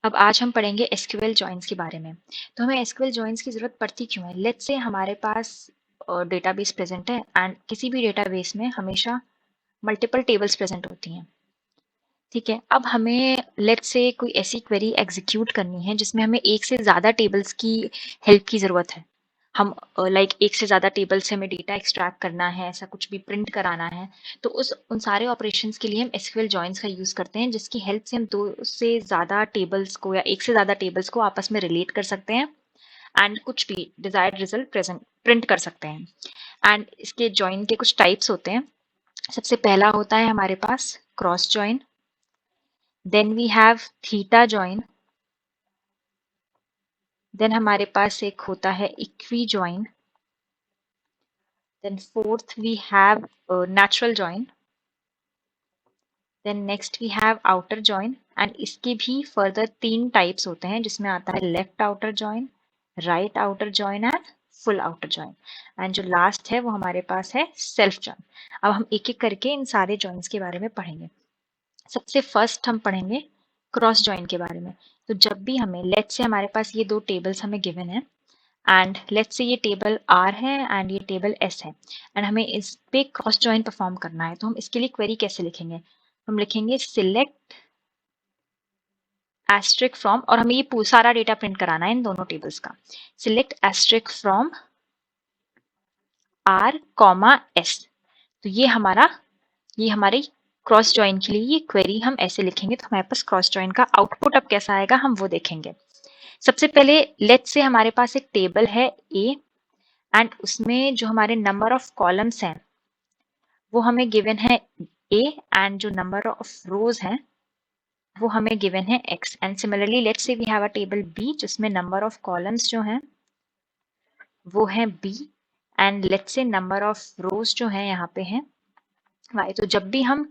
अब आज हम पढ़ेंगे एसक्यूएल जॉइंस के बारे में। तो हमें एसक्यूएल जॉइंस की ज़रूरत पड़ती क्यों है? लेट्स से हमारे पास डेटाबेस प्रेजेंट है एंड किसी भी डेटाबेस में हमेशा मल्टीपल टेबल्स प्रेजेंट होती हैं। ठीक है, अब हमें लेट्स से कोई ऐसी क्वेरी एग्जीक्यूट करनी है जिसमें हमें एक से ज़्यादा टेबल्स की हेल्प की ज़रूरत है। हम एक से ज़्यादा टेबल से हमें डेटा एक्सट्रैक्ट करना है, ऐसा कुछ भी प्रिंट कराना है, तो उन सारे ऑपरेशंस के लिए हम एसक्यूएल जॉइंस का यूज़ करते हैं, जिसकी हेल्प से हम दो से ज़्यादा टेबल्स को या एक से ज़्यादा टेबल्स को आपस में रिलेट कर सकते हैं एंड कुछ भी डिजायर्ड रिजल्ट प्रेजेंट प्रिंट कर सकते हैं। एंड इसके जॉइन के कुछ टाइप्स होते हैं। सबसे पहला होता है हमारे पास cross join, then we have theta join, then हमारे पास एक होता है equi join, then fourth we have natural join, then next we have outer join and इसके भी फर्दर 3 टाइप्स होते हैं, जिसमें आता है left outer join, right outer join and full outer join. And जो लास्ट है वो हमारे पास है सेल्फ जॉइन। अब हम एक एक करके इन सारे जॉइंस के बारे में पढ़ेंगे। सबसे फर्स्ट हम पढ़ेंगे क्रॉस जॉइन के बारे में। तो जब भी हमें लेट्स से हमारे पास ये दो टेबल्स हमें गिवन है एंड लेट्स से ये टेबल R है एंड ये टेबल S है एंड हमें इस पे क्रॉस जॉइन परफॉर्म करना है, तो हम इसके लिए क्वेरी कैसे लिखेंगे? हम लिखेंगे सिलेक्ट एस्ट्रिक फ्रॉम, और हमें ये सारा डेटा प्रिंट कराना है इन दोनों टेबल्स का। Select asterisk from R, S। तो ये हमारी क्रॉस जॉइन के लिए ये क्वेरी हम ऐसे लिखेंगे। तो हमारे पास क्रॉस जॉइन का आउटपुट अब कैसा आएगा हम वो देखेंगे। सबसे पहले लेट्स से हमारे पास एक टेबल है A एंड उसमें जो हमारे नंबर ऑफ कॉलम्स हैं वो हमें गिवन है A एंड जो नंबर ऑफ रोज हैं वो हमें गिवन है X। And similarly let's say we have a table B जिसमें नंबर ऑफ कॉलम्स जो हैं वो है B and let's say number of rows जो है यहाँ पे है Y। तो जब भी हम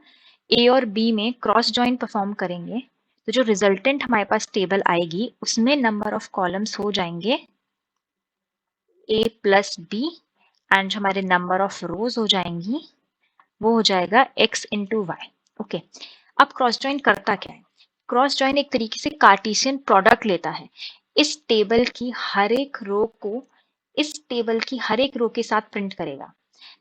A और B में क्रॉस जॉइन परफॉर्म करेंगे तो जो रिजल्टेंट हमारे पास टेबल आएगी उसमें नंबर ऑफ कॉलम्स हो जाएंगे A प्लस B एंड जो हमारे नंबर ऑफ रोज हो जाएंगी वो हो जाएगा X इंटू वाई। ओके, अब क्रॉस जॉइन करता क्या है? क्रॉस जॉइन एक तरीके से कार्टेशियन प्रोडक्ट लेता है। इस टेबल की हर एक रो को इस टेबल की हर एक रो के साथ प्रिंट करेगा।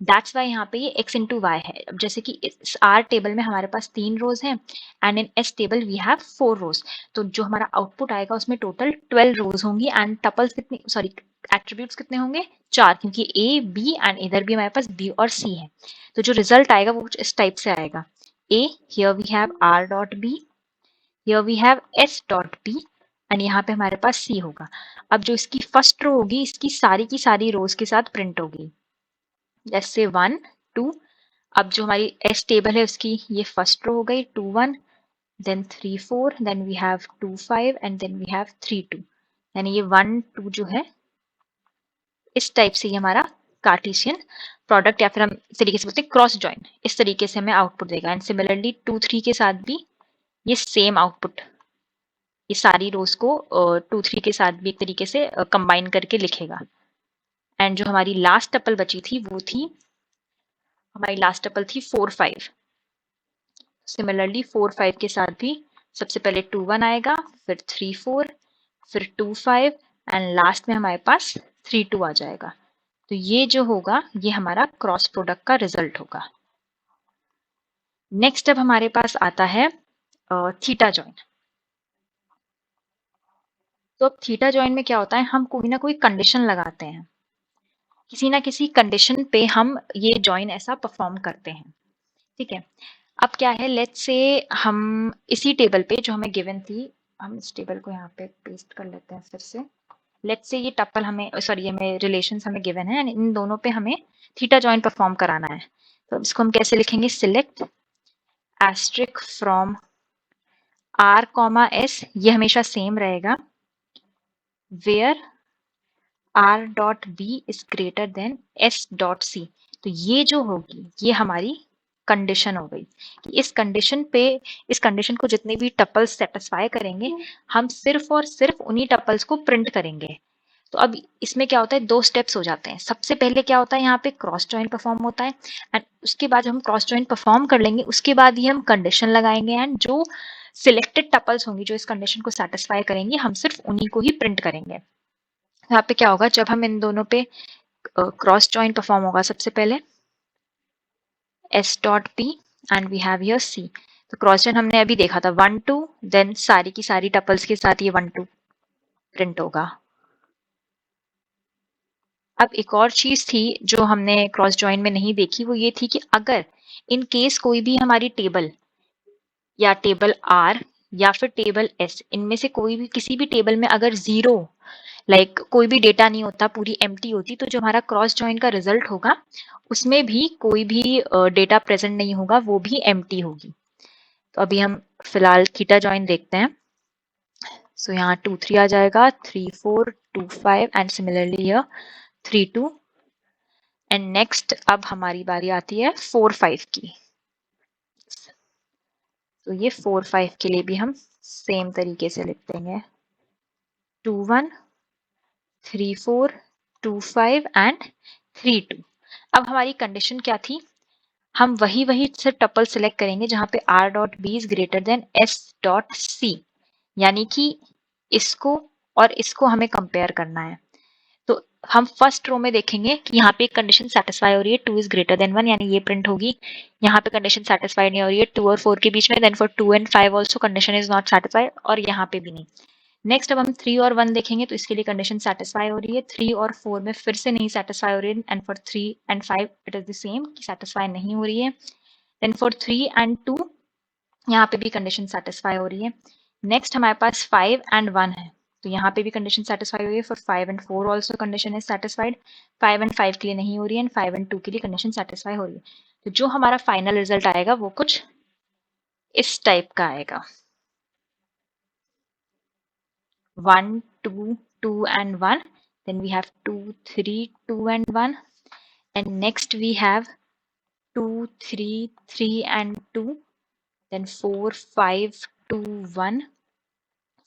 दैट्स वाई यहाँ पे ये x इंटू वाई है। अब जैसे कि इस R टेबल में हमारे पास 3 रोज हैं and in S table we have 4 rows, तो जो हमारा आउटपुट आएगा उसमें टोटल 12 रोज होंगी एंड टपल्स कितने, सॉरी एट्रीब्यूट्स कितने होंगे? 4, क्योंकि A, B एंड इधर भी हमारे पास B और C है। तो जो रिजल्ट आएगा वो कुछ इस टाइप से आएगा। A, here we have R dot B, here we have S dot B and यहाँ पे हमारे पास C होगा। अब जो इसकी फर्स्ट रो होगी इसकी की सारी रोज के साथ प्रिंट होगी, जैसे 1 2। अब जो हमारी S टेबल है उसकी ये फर्स्ट रो हो गई 2 1, then 3 4, then we have 2 5 and then we have 3 2। यानी ये 1 2 जो है इस टाइप से ये हमारा कार्टेशियन प्रोडक्ट, या फिर हम इस तरीके से बोलते हैं क्रॉस जॉइन, इस तरीके से हमें आउटपुट देगा। एंड सिमिलरली 2 3 के साथ भी ये सेम आउटपुट, ये सारी रोज को 2 3 के साथ भी एक तरीके से कंबाइन करके लिखेगा। एंड जो हमारी लास्ट टपल बची थी वो थी, हमारी लास्ट टपल थी 4 5। सिमिलरली 4 5 के साथ भी सबसे पहले 2 1 आएगा, फिर 3 4, फिर 2 5 एंड लास्ट में हमारे पास 3 2 आ जाएगा। तो ये जो होगा ये हमारा क्रॉस प्रोडक्ट का रिजल्ट होगा। नेक्स्ट अब हमारे पास आता है थीटा जॉइन। तो अब थीटा जॉइन में क्या होता है, हम कोई ना कोई कंडीशन लगाते हैं, किसी ना किसी कंडीशन पे हम ये जॉइन ऐसा परफॉर्म करते हैं। ठीक है, अब क्या है, लेट्स से हम इसी टेबल पे जो हमें गिवन थी, हम इस टेबल को यहाँ पे पेस्ट कर लेते हैं फिर से। लेट्स से ये टपल हमें, सॉरी हमें रिलेशंस हमें गिवन है एंड इन दोनों पे हमें थीटा जॉइन परफॉर्म कराना है। तो इसको हम कैसे लिखेंगे? Select asterisk from R, S, ये हमेशा सेम रहेगा, where R dot B is greater than S dot C। तो ये जो होगी ये हमारी कंडीशन हो गई कि इस कंडीशन को जितने भी टपल्स सेटिस्फाई करेंगे हम सिर्फ और सिर्फ उन्हीं टपल्स को प्रिंट करेंगे। तो अब इसमें क्या होता है, 2 स्टेप्स हो जाते हैं। सबसे पहले क्या होता है, यहाँ पे क्रॉस जॉइन परफॉर्म होता है एंड उसके बाद हम क्रॉस जॉइन परफॉर्म कर लेंगे उसके बाद ही हम कंडीशन लगाएंगे एंड जो सिलेक्टेड टपल्स होंगी जो इस कंडीशन को सेटिस्फाई करेंगी, हम सिर्फ उन्हीं को ही प्रिंट करेंगे। यहाँ पे क्या होगा, जब हम इन दोनों पे क्रॉस जॉइन परफॉर्म होगा, सबसे पहले s dot p and we have here c। तो क्रॉस जॉइन हमने अभी देखा था 1 2, देन सारी की सारी टपल्स के साथ ये 1 2 प्रिंट होगा। अब एक और चीज थी जो हमने क्रॉस जॉइन में नहीं देखी, वो ये थी कि अगर इन केस कोई भी हमारी टेबल या टेबल R या फिर टेबल S, इनमें से कोई भी किसी भी टेबल में अगर जीरो कोई भी डेटा नहीं होता, पूरी एम्प्टी होती, तो जो हमारा क्रॉस जॉइन का रिजल्ट होगा उसमें भी कोई भी डेटा प्रेजेंट नहीं होगा, वो भी एम्प्टी होगी। तो अभी हम फिलहाल थीटा जॉइन देखते हैं। सो यहाँ 2 3 आ जाएगा, 3 4 2 5 and similarly here 3 2 and next अब हमारी बारी आती है 4 5 की। तो ये 4 5 के लिए भी हम सेम तरीके से लिख देंगे 2 1 3 4 2 5 एंड 3 2। अब हमारी कंडीशन क्या थी, हम वही सिर्फ टपल सिलेक्ट करेंगे जहां पे r dot B is greater than s dot C, यानी कि इसको और इसको हमें कंपेयर करना है। तो हम फर्स्ट रो में देखेंगे कि यहाँ पे कंडीशन सेटिस्फाई हो रही है 2 इज ग्रेटर देन 1, यानी ये प्रिंट होगी। यहाँ पे कंडीशन सेटिस्फाई नहीं हो रही है 2 और 4 के बीच में, then for 2 and 5 also condition is not satisfied, और यहाँ पे भी नहीं। नेक्स्ट अब हम 3 और 1 देखेंगे, तो इसके लिए कंडीशन सेटिस्फाई हो रही है, 3 और 4 में फिर से नहीं सेटिस्फाई हो रही है, and for 3 and 5 it is the same कि सेटिस्फाई नहीं हो रही है। देन फॉर 3 एंड 2 यहाँ पे भी कंडीशन सेटिस्फाई हो रही है। नेक्स्ट हमारे पास 5 एंड 1 है, तो यहाँ पे भी कंडीशन सेटिस्फाई हो रही है, for 5 and 4 also condition is satisfied. 5 and 5 के लिए नहीं हो रही है, एंड 5 एंड 2 के लिए कंडीशन सेटिस्फाई हो रही है। तो जो हमारा फाइनल रिजल्ट आएगा वो कुछ इस टाइप का आएगा 1 2 2 and 1, then we have 2 3 2 and 1, and next we have 2 3 3 and 2, then 4 5 2 1,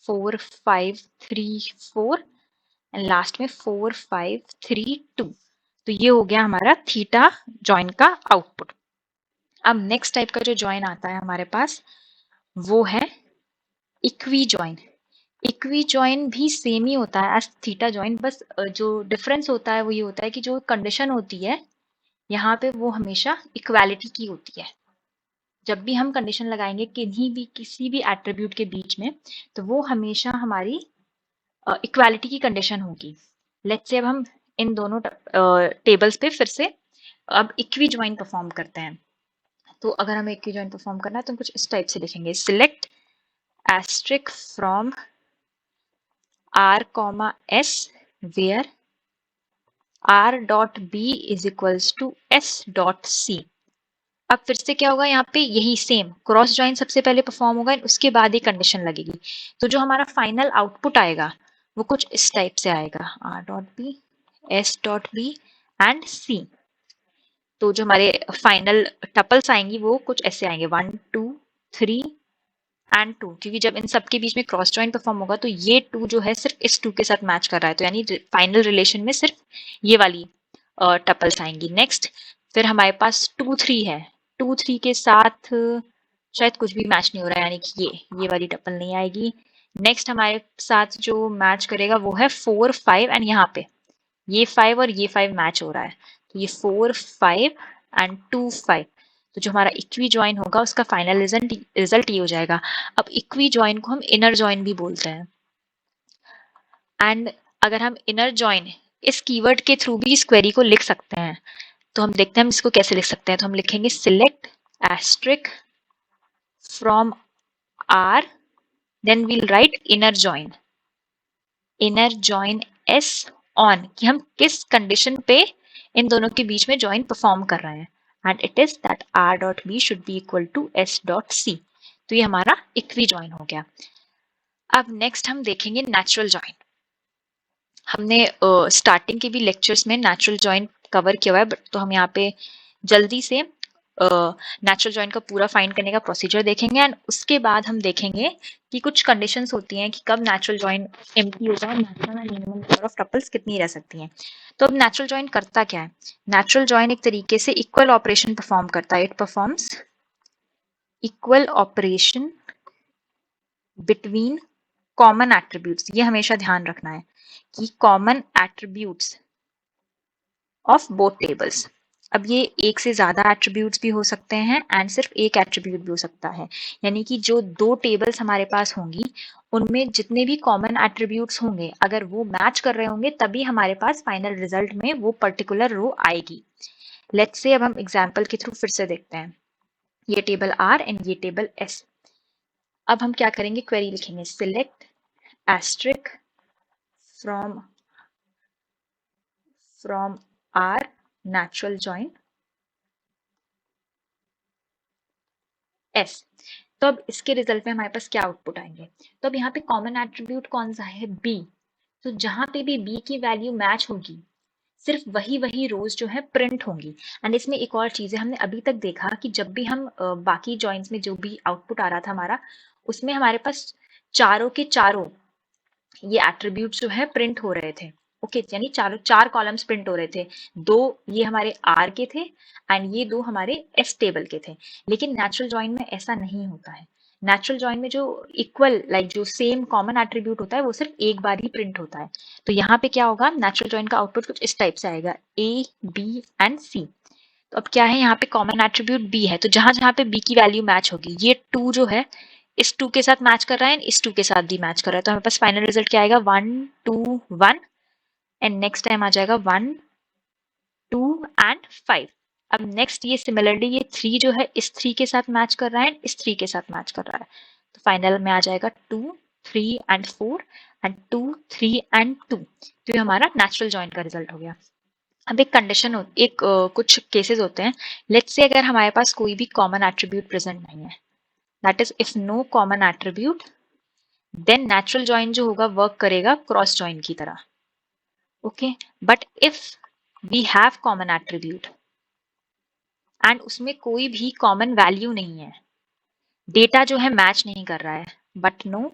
4 5 3 4 and last में 4 5 3 2। तो ये हो गया हमारा थीटा जॉइन का आउटपुट। अब नेक्स्ट टाइप का जो जॉइन आता है हमारे पास वो है इक्वी जॉइन। इक्वी जॉइन भी सेम ही होता है एज थीटा जॉइन, बस जो डिफरेंस होता है वो ये होता है कि जो कंडीशन होती है यहाँ पे वो हमेशा इक्वालिटी की होती है। जब भी हम कंडीशन लगाएंगे किसी भी एट्रीब्यूट के बीच में, तो वो हमेशा हमारी इक्वालिटी की कंडीशन होगी। लेट्स से अब हम इन दोनों टेबल्स पे फिर से अब इक्वी जॉइन परफॉर्म करते हैं। तो अगर हमें इक्वी जॉइन परफॉर्म करना है तो हम कुछ इस टाइप से लिखेंगे, select asterisk from r comma s where r dot b is equals to s dot c। अब फिर से क्या होगा, यहाँ पे यही सेम क्रॉस जॉइन सबसे पहले परफॉर्म होगा, उसके बाद ही कंडीशन लगेगी। तो जो हमारा फाइनल आउटपुट आएगा वो कुछ इस टाइप से आएगा, r dot B s dot B and c। तो जो हमारे फाइनल टपल्स आएंगी वो कुछ ऐसे आएंगे 1 2 3 एंड 2, क्योंकि जब इन सब के बीच में क्रॉस जॉइन परफॉर्म होगा तो ये 2 जो है सिर्फ इस 2 के साथ मैच कर रहा है, तो यानी फाइनल रिलेशन में सिर्फ ये वाली टपल्स आएंगी। नेक्स्ट फिर हमारे पास 2 3 है, 2 3 के साथ शायद कुछ भी मैच नहीं हो रहा है, यानी कि ये वाली टपल नहीं आएगी। नेक्स्ट हमारे साथ जो मैच करेगा वो है 4 5 एंड यहाँ पे ये 5 और ये 5 मैच हो रहा है, तो ये 4 5 एंड 2 5। तो जो हमारा इक्वी जॉइन होगा उसका फाइनल रिजल्ट ये हो जाएगा। अब इक्वी जॉइन को हम इनर जॉइन भी बोलते हैं, एंड अगर हम इनर जॉइन इस कीवर्ड के थ्रू भी इस क्वेरी को लिख सकते हैं। तो हम देखते हैं हम इसको कैसे लिख सकते हैं। तो हम लिखेंगे select asterisk from R, then we'll write inner join S on, कि हम किस कंडीशन पे इन दोनों के बीच में जॉइन परफॉर्म कर रहे हैं, and it is that r dot b should be equal to s dot c। तो ये हमारा इक्वी जॉइन हो गया। अब नेक्स्ट हम देखेंगे नेचुरल जॉइन। हमने स्टार्टिंग के भी लेक्चर्स में नेचुरल जॉइन कवर किया हुआ है, बट तो हम यहाँ पे जल्दी से नेचुरल जॉइन का पूरा फाइंड करने का प्रोसीजर देखेंगे, एंड उसके बाद हम देखेंगे कि कुछ कंडीशंस होती हैं कि कब नेचुरल जॉइन एम्प्टी होगा और maximum and minimum number of tuples कितनी रह सकती हैं। तो अब नेचुरल जॉइन करता क्या है, नेचुरल जॉइन एक तरीके से इक्वल ऑपरेशन परफॉर्म करता है। It performs equal operation between common attributes, ये हमेशा ध्यान रखना है कि common attributes of both tables. अब ये एक से ज्यादा एट्रीब्यूट्स भी हो सकते हैं एंड सिर्फ एक एट्रीब्यूट भी हो सकता है, यानी कि जो दो टेबल्स हमारे पास होंगी उनमें जितने भी कॉमन एट्रीब्यूट्स होंगे अगर वो मैच कर रहे होंगे तभी हमारे पास फाइनल रिजल्ट में वो पर्टिकुलर रो आएगी। लेट्स से अब हम एग्जांपल के थ्रू फिर से देखते हैं, ये टेबल आर एंड ये टेबल एस। अब हम क्या करेंगे, क्वेरी लिखेंगे select asterisk from R natural join S. तो अब इसके रिजल्ट में हमारे पास क्या आउटपुट आएंगे, तो अब यहाँ पे कॉमन एट्रीब्यूट कौन सा है, बी। तो जहां पे भी बी की वैल्यू मैच होगी सिर्फ वही वही रोज जो है प्रिंट होंगी। एंड इसमें एक और चीज है, हमने अभी तक देखा कि जब भी हम बाकी जॉइंट्स में जो भी आउटपुट आ रहा था हमारा, उसमें हमारे पास चारों के चारों ये एट्रीब्यूट जो है प्रिंट हो रहे थे। ओके यानी चारों चार कॉलम्स प्रिंट हो रहे थे, दो ये हमारे आर के थे एंड ये दो हमारे एस टेबल के थे। लेकिन नेचुरल जॉइन में ऐसा नहीं होता है। नेचुरल जॉइन में जो इक्वल जो सेम कॉमन एट्रीब्यूट होता है वो सिर्फ एक बार ही प्रिंट होता है। तो यहाँ पे क्या होगा, नेचुरल जॉइन का आउटपुट कुछ इस टाइप से आएगा, ए बी एंड सी। तो अब क्या है, यहाँ पे कॉमन एट्रीब्यूट बी है, तो जहां जहां पे बी की वैल्यू मैच होगी, ये टू जो है इस टू के साथ मैच कर रहा है, इस टू के साथ भी मैच कर रहा है, तो हमारे पास फाइनल रिजल्ट क्या आएगा, 1 2 1 एंड नेक्स्ट टाइम आ जाएगा 1 2 एंड 5। अब नेक्स्ट ये सिमिलरली ये 3 जो है इस 3 के साथ मैच कर रहा है, इस 3 के साथ मैच कर रहा है, तो फाइनल में आ जाएगा 2 3 एंड 4 एंड 2 3 एंड 2। तो ये हमारा नेचुरल जॉइन का रिजल्ट हो गया। अब एक कंडीशन कुछ केसेस होते हैं, लेट्स से अगर हमारे पास कोई भी कॉमन एट्रीब्यूट प्रेजेंट नहीं है, that is if no common attribute, then natural join जो होगा वर्क करेगा क्रॉस जॉइन की तरह। Okay but if we have common attribute and उसमें कोई भी कॉमन वैल्यू नहीं है, डेटा जो है मैच नहीं कर रहा है, बट नो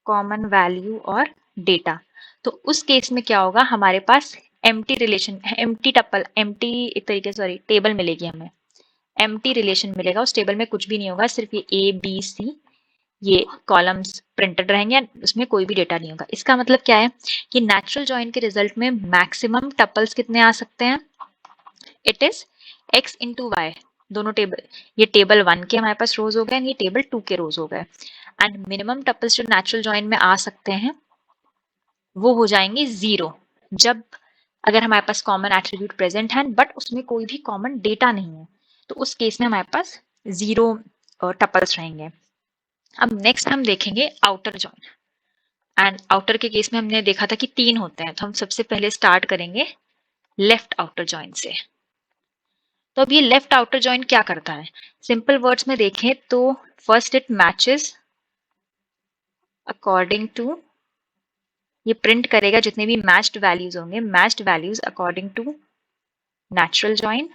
कॉमन वैल्यू और डेटा, तो उस केस में क्या होगा, हमारे पास empty relation, empty tuple, empty एक तरीके सॉरी टेबल मिलेगी हमें, एम्प्टी रिलेशन मिलेगा, उस टेबल में कुछ भी नहीं होगा, सिर्फ ये ए बी सी ये कॉलम्स प्रिंटेड रहेंगे, उसमें कोई भी डेटा नहीं होगा। इसका मतलब क्या है कि नेचुरल जॉइन के रिजल्ट में मैक्सिमम टपल्स कितने आ सकते हैं, it is x into Y. दोनों टेबल, ये टेबल 1 के हमारे पास रोज हो गए, ये टेबल 2 के रोज हो गए, एंड मिनिमम टपल्स जो नेचुरल जॉइन में आ सकते हैं वो हो जाएंगे 0, जब अगर हमारे पास कॉमन एट्रीब्यूट प्रेजेंट है बट उसमें कोई भी कॉमन डेटा नहीं है, तो उस केस में हमारे पास 0 टपल्स रहेंगे। अब नेक्स्ट हम देखेंगे आउटर जॉइन, एंड आउटर के केस में हमने देखा था कि 3 होते हैं, तो हम सबसे पहले स्टार्ट करेंगे लेफ्ट आउटर जॉइन से। तो अब ये लेफ्ट आउटर जॉइन क्या करता है, सिंपल वर्ड्स में देखें तो first it matches according to, ये प्रिंट करेगा जितने भी मैच्ड वैल्यूज होंगे, matched values according to natural join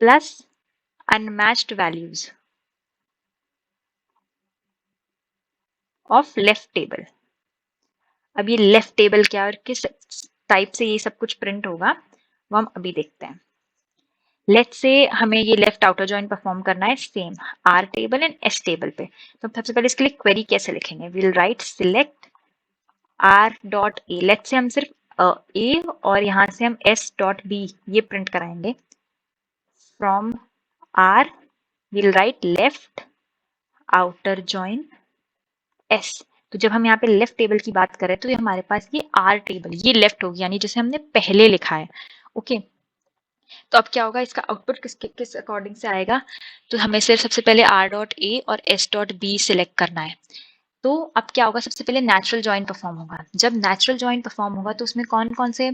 plus unmatched values of left table. अब ये लेफ्ट टेबल क्या और किस टाइप से ये सब कुछ प्रिंट होगा वो हम अभी देखते हैं। लेट्स से हमें ये लेफ्ट आउटर जॉइन परफॉर्म करना है same R table and S table पे, तो सबसे पहले इसके लिए क्वेरी कैसे लिखेंगे, we'll write select R dot A, let's say हम सिर्फ ए और यहाँ से हम एस डॉट बी ये प्रिंट कराएंगे, from R we'll write left outer join S. तो जब हम यहाँ पे लेफ्ट टेबल की बात करें तो ये हमारे पास ये आर टेबल ये लेफ्ट होगी, यानी जैसे हमने पहले लिखा है। ओके तो अब क्या होगा, इसका आउटपुट किस अकॉर्डिंग से आएगा, तो हमें सिर्फ सबसे पहले आर डॉट ए और एस डॉट बी सिलेक्ट करना है। तो अब क्या होगा, सबसे पहले नेचुरल जॉइन परफॉर्म होगा, जब नेचुरल जॉइन परफॉर्म होगा तो उसमें कौन कौन से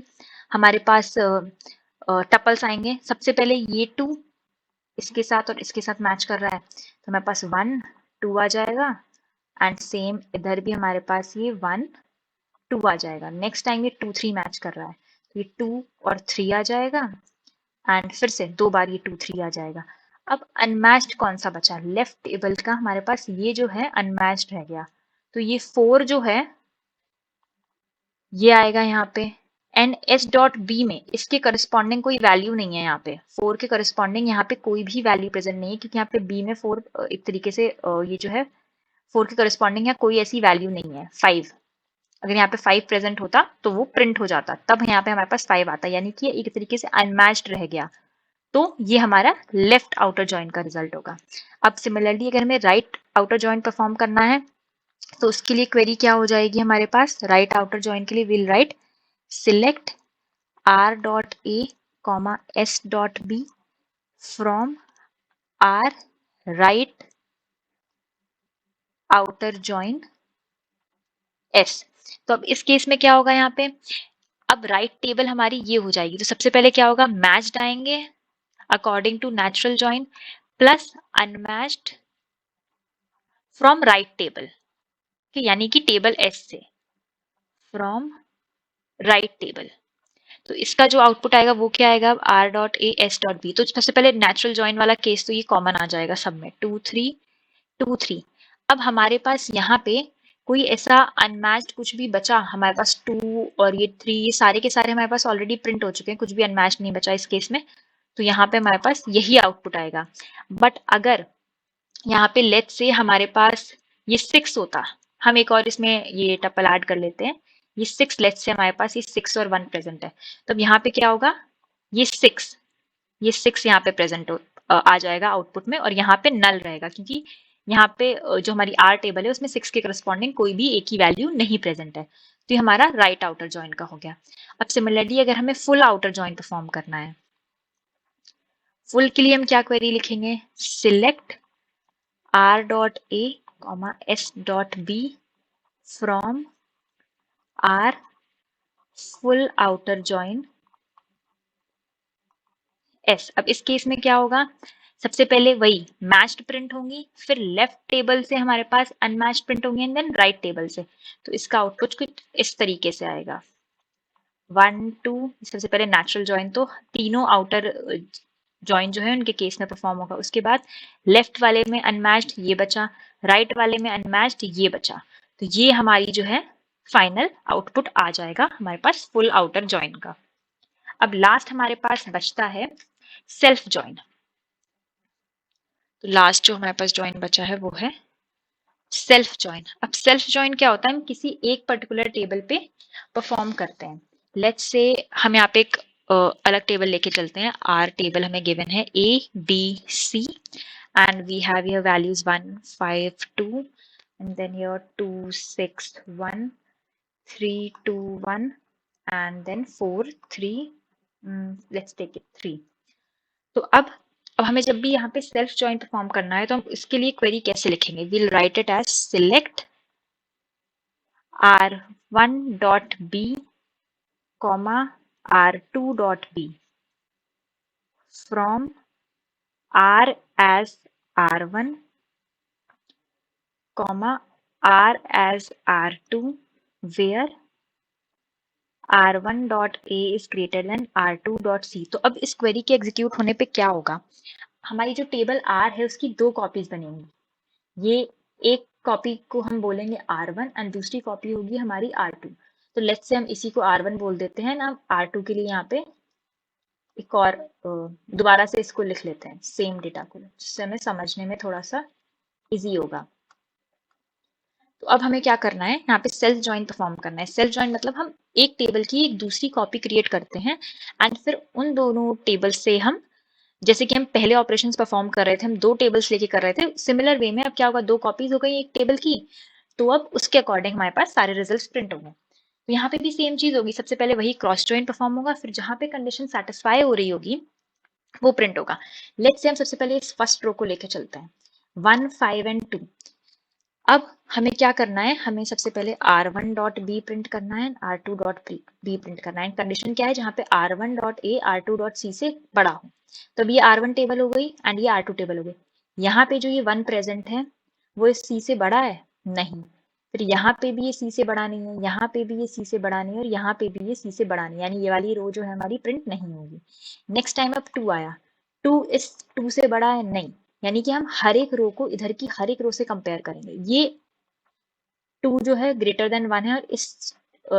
हमारे पास टपल्स आएंगे, सबसे पहले ये 2 इसके साथ और इसके साथ मैच कर रहा है, तो हमारे पास 1 2 आ जाएगा, एंड सेम इधर भी हमारे पास ये 1 2 आ जाएगा। नेक्स्ट टाइम ये 2 3 मैच कर रहा है, तो ये 2 और 3 आ जाएगा, एंड फिर से 2 बार ये 2 3 आ जाएगा। अब अनमैच्ड कौन सा बचा, लेफ्ट टेबल का हमारे पास ये जो है अनमैच्ड रह गया, तो ये 4 जो है ये आएगा यहाँ पे एंड एस डॉट बी में इसके करस्पॉन्डिंग कोई वैल्यू नहीं है, यहाँ पे 4 के करस्पॉन्डिंग यहाँ पे कोई भी वैल्यू प्रेजेंट नहीं है, क्योंकि यहाँ पे बी में 4 एक तरीके से ये जो है 4 के करस्पॉन्डिंग है, कोई ऐसी वैल्यू नहीं है। 5 अगर यहाँ पे 5 प्रेजेंट होता तो वो प्रिंट हो जाता, तब यहाँ पे हमारे पास 5 आता, यानी कि एक तरीके से अनमैच्ड रह गया। तो ये हमारा लेफ्ट आउटर जॉइन का रिजल्ट होगा। अब सिमिलरली अगर हमें राइट आउटर जॉइन परफॉर्म करना है तो उसके लिए क्वेरी क्या हो जाएगी हमारे पास, राइट आउटर जॉइन के लिए will write select r dot a comma s dot b फ्रॉम r right outer join s। तो अब इस केस में क्या होगा यहाँ पे, अब राइट टेबल हमारी ये हो जाएगी, तो सबसे पहले क्या होगा, मैच्ड आएंगे according to natural join plus unmatched from right table, यानी कि टेबल एस से, फ्रॉम राइट टेबल। तो इसका जो आउटपुट आएगा वो क्या आएगा, r dot a s dot b। तो सबसे पहले नेचुरल जॉइन वाला केस तो ये कॉमन आ जाएगा सब में, 2 3 2 3। अब हमारे पास यहाँ पे कोई ऐसा अनमैच्ड कुछ भी बचा, हमारे पास 2 और ये 3 ये सारे के सारे हमारे पास ऑलरेडी प्रिंट हो चुके हैं, कुछ भी अनमैच्ड नहीं बचा इस केस में, तो यहाँ पे हमारे पास यही आउटपुट आएगा। बट अगर यहाँ पे लेट से हमारे पास ये 6 होता, हम एक और इसमें ये टपल ऐड कर लेते हैं, ये 6 लेट से हमारे पास ये 6 और 1 प्रेजेंट है, तब यहाँ पे क्या होगा, ये 6 यहाँ पे प्रेजेंट आ जाएगा आउटपुट में, और यहाँ पे नल रहेगा, क्योंकि यहाँ पे जो हमारी आर टेबल है उसमें 6 के करस्पॉन्डिंग कोई भी एक ही वैल्यू नहीं प्रेजेंट है। तो ये हमारा राइट आउटर जॉइन का हो गया। अब सिमिलरली अगर हमें फुल आउटर जॉइन परफॉर्म करना है, फुल के लिए हम क्या क्वेरी लिखेंगे, select r dot a comma s dot b फ्रॉम r full outer join s। अब इस केस में क्या होगा, सबसे पहले वही मैच्ड प्रिंट होंगी, फिर लेफ्ट टेबल से हमारे पास अनमैच्ड प्रिंट होंगी, एंड देन राइट टेबल से। तो इसका आउटपुट कुछ इस तरीके से आएगा, 1 2। सबसे पहले नेचुरल जॉइन, तो तीनों आउटर जॉइन जो है उनके केस में परफॉर्म होगा, उसके बाद लेफ्ट वाले में अनमैच्ड ये बचा, राइट वाले में अनमैच्ड ये बचा, तो ये हमारी जो है फाइनल आउटपुट आ जाएगा हमारे पास फुल आउटर जॉइन का। अब लास्ट हमारे पास बचता है सेल्फ जॉइन। तो लास्ट जो हमारे पास जॉइन बचा है वो है सेल्फ जॉइन। अब सेल्फ जॉइन क्या होता है, हम किसी एक पर्टिकुलर टेबल पे परफॉर्म करते हैं। लेट्स से हम यहाँ पे एक अलग टेबल लेके चलते हैं, आर टेबल हमें गिवन है A B C and we have here values 1 5 2 and then here 2 6 1 3 2 1 and then 4 3 let's take it 3। तो अब हमें जब भी यहाँ पे सेल्फ जॉइन परफॉर्म करना है तो हम इसके लिए क्वेरी कैसे लिखेंगे, we'll write it as select r1 dot b comma r2 dot b फ्रॉम r as r1 comma r as r2 where r1 dot a is greater than r2 dot c। तो अब इस क्वेरी के execute होने पे क्या होगा, हमारी जो टेबल R है उसकी 2 कॉपीज बनेंगी। ये एक कॉपी को हम बोलेंगे R1 एंड दूसरी कॉपी होगी हमारी R2। तो लेट्स से हम इसी को R1 बोल देते हैं ना, R2 के लिए यहाँ पे एक और दोबारा से इसको लिख लेते हैं सेम डेटा को, जिससे हमें समझने में थोड़ा सा इजी होगा। तो अब हमें क्या करना है, यहाँ पे सेल्फ जॉइन परफॉर्म करना है। सेल्फ जॉइन मतलब हम एक टेबल की एक दूसरी कॉपी क्रिएट करते हैं एंड फिर उन दोनों टेबल से हम, जैसे कि हम पहले ऑपरेशंस परफॉर्म कर रहे थे, हम 2 टेबल्स लेके कर रहे थे, सिमिलर वे में अब क्या होगा, 2 कॉपीज हो गई एक टेबल की, तो अब उसके अकॉर्डिंग हमारे पास सारे रिजल्ट्स प्रिंट होंगे। तो यहाँ पे भी सेम चीज होगी, सबसे पहले वही क्रॉस जॉइन परफॉर्म होगा, फिर जहाँ पे कंडीशन सेटिस्फाई हो रही होगी वो प्रिंट होगा। लेट्स से हम सबसे पहले इस फर्स्ट रो को लेके चलते हैं, 1 5 एंड 2। अब हमें क्या करना है, हमें सबसे पहले r1 डॉट b प्रिंट करना है, r2 डॉट b प्रिंट करना है। कंडीशन क्या है, जहाँ पे r1 dot a r2 dot c से बड़ा हो। तो ये r1 टेबल हो गई एंड ये r2 टेबल हो गई। यहाँ पे जो ये 1 प्रेजेंट है वो इस c से बड़ा है, नहीं। फिर यहाँ पे भी ये c से बड़ा नहीं है, यहाँ पे भी ये c से बड़ा नहीं है, और यहाँ पे भी ये c से बड़ा नहीं, यानी ये वाली रो जो है हमारी प्रिंट नहीं होगी। नेक्स्ट टाइम अब 2 आया, 2 इस 2 से बड़ा है, नहीं, यानी कि हम हर एक रो को इधर की हर एक रो से कंपेयर करेंगे। ये 2 जो है ग्रेटर देन 1 है और इस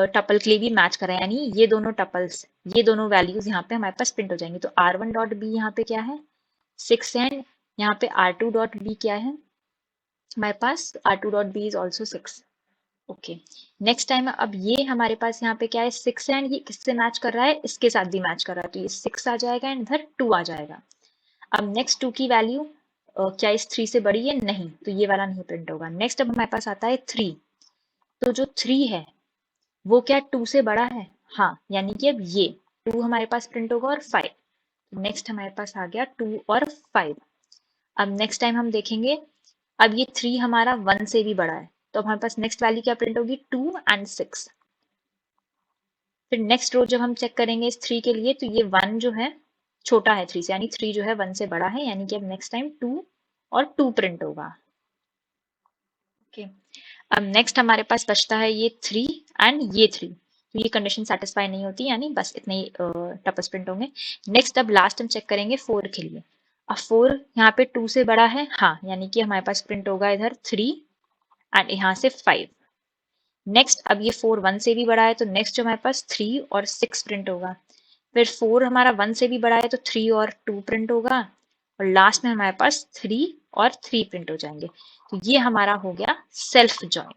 टपल के लिए भी मैच कर रहा है, यानी ये दोनों टपल्स, ये दोनों वैल्यूज यहाँ पे हमारे पास प्रिंट हो जाएंगी। तो R1 डॉट बी यहाँ पे क्या है 6 एंड यहाँ पे R2 डॉट बी क्या है हमारे पास R2 dot B is also 6। Okay, next time अब ये हमारे पास यहाँ पे क्या है 6 एंड ये किससे मैच कर रहा है, इसके साथ भी मैच कर रहा है, तो ये 6 आ जाएगा एंड इधर 2 आ जाएगा। अब नेक्स्ट 2 की वैल्यू क्या इस 3 से बड़ी है, नहीं, तो ये वाला नहीं प्रिंट होगा। नेक्स्ट अब हमारे पास आता है 3, तो जो 3 है वो क्या 2 से बड़ा है, हाँ, यानी कि अब ये 2 हमारे पास प्रिंट होगा और 5। नेक्स्ट हमारे पास आ गया 2 और 5। अब नेक्स्ट टाइम हम देखेंगे, अब ये 3 हमारा 1 से भी बड़ा है, तो हमारे पास नेक्स्ट वैल्यू क्या प्रिंट होगी 2 एंड 6। फिर नेक्स्ट रो जब हम चेक करेंगे इस 3 के लिए, तो ये 1 जो है छोटा है 3 से, यानी 3 जो है 1 से बड़ा है, यानी कि अब नेक्स्ट टाइम 2 और 2 प्रिंट होगा। ओके, अब नेक्स्ट हमारे पास बचता है ये 3 एंड ये 3, तो ये कंडीशन सेटिस्फाई नहीं होती, यानी बस इतने ही टपल्स प्रिंट होंगे। नेक्स्ट अब लास्ट हम चेक करेंगे 4 के लिए। अब 4 यहाँ पे 2 से बड़ा है, हाँ, यानी कि हमारे पास प्रिंट होगा इधर 3 एंड यहाँ से 5। नेक्स्ट अब ये 4 1 से भी बड़ा है, तो नेक्स्ट जो हमारे पास 3 और 6 प्रिंट होगा। फिर 4 हमारा 1 से भी बड़ा है, तो 3 और 2 प्रिंट होगा, और लास्ट में हमारे पास 3 और 3 प्रिंट हो जाएंगे। तो ये हमारा हो गया सेल्फ जॉइन।